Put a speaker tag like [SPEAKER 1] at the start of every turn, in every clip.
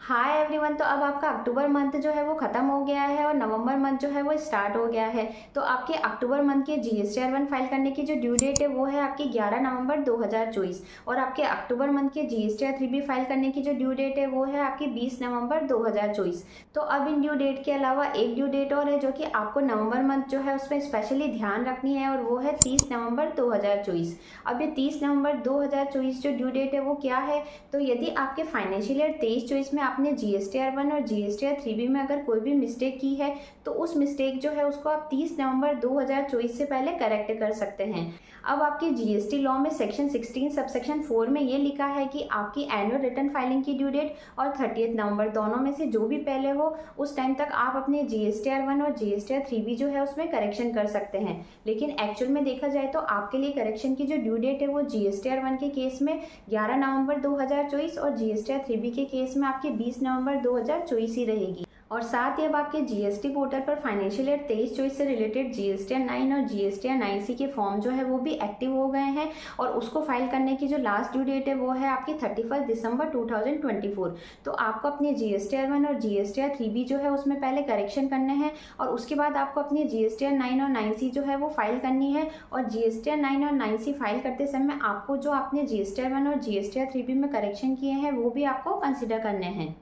[SPEAKER 1] Hi everyone. तो अब आपका अक्टूबर मंथ जो है वो खत्म हो गया है और नवंबर मंथ जो है वो स्टार्ट हो गया है। तो आपके अक्टूबर मंथ के GSTR-1 फाइल करने की जो ड्यू डेट है वो है आपकी 11 नवंबर 2024 और आपके अक्टूबर मंथ के GSTR-3 भी फाइल करने की जो ड्यू डेट है वो है आपकी 20 नवंबर 2024। तो अब इन ड्यू डेट के अलावा एक ड्यू डेट और है जो कि आपको नवंबर मंथ जो है उसमें स्पेशली ध्यान रखनी है और वो है 30 नवंबर 2024। अब ये 30 नवंबर 2024 जो ड्यू डेट है वो क्या है, तो यदि आपके फाइनेंशियल ईयर 23-24 में आपने GSTR-1 और GSTR-3 में अगर कोई भी मिस्टेक की है तो उस मिस्टेक जो है उसको आप 30 नवंबर 2024 से पहले करेक्ट कर सकते हैं। अब आपके GST लॉ में सेक्शन 16 सबसेक्शन 4 में ये लिखा है कि आपकी एनुअल रिटर्न फाइलिंग की ड्यू डेट और 30 नवंबर दोनों में से जो भी पहले हो उस टाइम तक आप अपने GSTR-1 और GSTR-3 भी जो है उसमें करेक्शन कर सकते हैं। लेकिन एक्चुअल में देखा जाए तो आपके लिए करेक्शन की जो ड्यू डेट है वो GSTR-1 के केस में 11 नवंबर 2024 और GSTR-3 के केस में आपकी 20 नवंबर 2024 ही रहेगी। और साथ ही अब आपके GST पोर्टल पर फाइनेंशियल ईयर 23-24 से रिलेटेड GSTR-9 और GSTR-9C के फॉर्म जो है वो भी एक्टिव हो गए हैं और उसको फाइल करने की जो लास्ट ड्यू डेट है वो है आपकी 31 दिसंबर 2024। तो आपको अपने GSTR-1 और GSTR-3 भी जो है उसमें पहले करेक्शन करने हैं और उसके बाद आपको अपनी GSTR-9 और 9C जो है वो फाइल करनी है। और GSTR-9 और 9C फाइल करते समय आपको जो आपने GSTR-1 और GSTR-3 में करेक्शन किए हैं वो भी आपको कंसिडर करने हैं।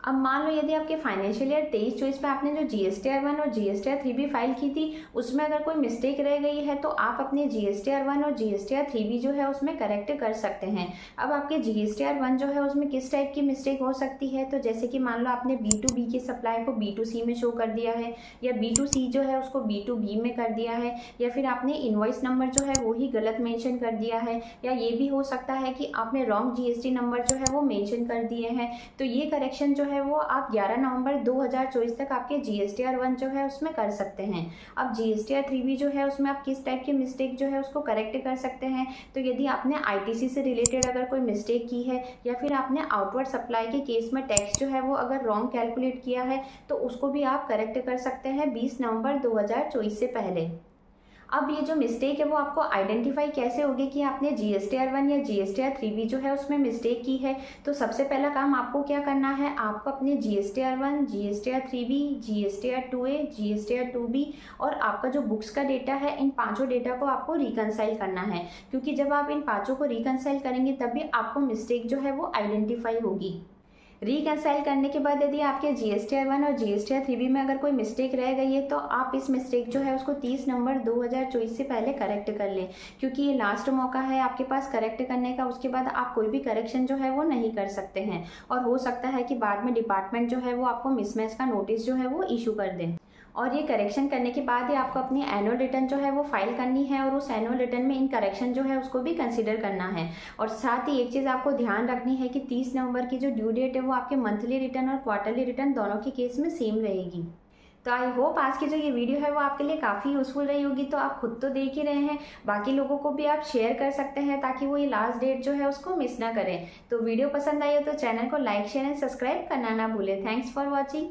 [SPEAKER 1] अब मान लो यदि आपके फाइनेंशियल ईयर 23-24 में आपने जो GSTR-1 और GSTR-3 भी फाइल की थी उसमें अगर कोई मिस्टेक रह गई है तो आप अपने GSTR-1 और GSTR-3 भी जो है उसमें करेक्ट कर सकते हैं। अब आपके GSTR-1 जो है उसमें किस टाइप की मिस्टेक हो सकती है, तो जैसे कि मान लो आपने B2B के सप्लाई को B2C में शो कर दिया है या B2C जो है उसको B2B में कर दिया है या फिर आपने इनवॉइस नंबर जो है वो ही गलत मेंशन कर दिया है या ये भी हो सकता है कि आपने रॉन्ग GST नंबर जो है वो मेंशन कर दिए हैं। तो ये करेक्शन जो है वो आप 11 नवंबर 2024 तक आपके GSTR-1 जो है उसमें कर सकते हैं। अब GSTR-3 भी जो है उसमें आप किस टाइप की मिस्टेक जो है उसको करेक्ट कर सकते हैं, तो यदि आपने ITC से रिलेटेड अगर कोई मिस्टेक की है या फिर आपने आउटवर्ड सप्लाई के केस में टैक्स जो है वो अगर रॉन्ग कैलकुलेट किया है तो उसको भी आप करेक्ट कर सकते हैं 20 नवंबर 2024 से पहले। अब ये जो मिस्टेक है वो आपको आइडेंटिफाई कैसे होगी कि आपने GSTR-1 या GSTR-3 भी जो है उसमें मिस्टेक की है। तो सबसे पहला काम आपको क्या करना है, आपको अपने GSTR-1, GSTR-3B, GSTR-2A, GSTR-2B और आपका जो बुक्स का डेटा है इन पांचों डेटा को आपको रिकनसाइल करना है, क्योंकि जब आप इन पांचों को रिकनसाइल करेंगे तभी आपको मिस्टेक जो है वो आइडेंटिफाई होगी। रिकनसाइल करने के बाद यदि आपके GSTR-1 और GSTR-3 में अगर कोई मिस्टेक रह गई है तो आप इस मिस्टेक जो है उसको 30 नवंबर 2024 से पहले करेक्ट कर लें, क्योंकि ये लास्ट मौका है आपके पास करेक्ट करने का। उसके बाद आप कोई भी करेक्शन जो है वो नहीं कर सकते हैं और हो सकता है कि बाद में डिपार्टमेंट जो है वो आपको मिसमैच का नोटिस जो है वो इशू कर दें। और ये करेक्शन करने के बाद ही आपको अपनी एनुअल रिटर्न जो है वो फाइल करनी है और उस एनुअल रिटर्न में इन करेक्शन जो है उसको भी कंसीडर करना है। और साथ ही एक चीज़ आपको ध्यान रखनी है कि 30 नवंबर की जो ड्यू डेट है वो आपके मंथली रिटर्न और क्वार्टरली रिटर्न दोनों के केस में सेम रहेगी। तो आई होप आज की जो ये वीडियो है वो आपके लिए काफ़ी यूजफुल रही होगी। तो आप खुद तो देख ही रहे हैं, बाकी लोगों को भी आप शेयर कर सकते हैं ताकि वो ये लास्ट डेट जो है उसको मिस ना करें। तो वीडियो पसंद आई हो तो चैनल को लाइक शेयर एंड सब्सक्राइब करना ना भूलें। Thanks for watching.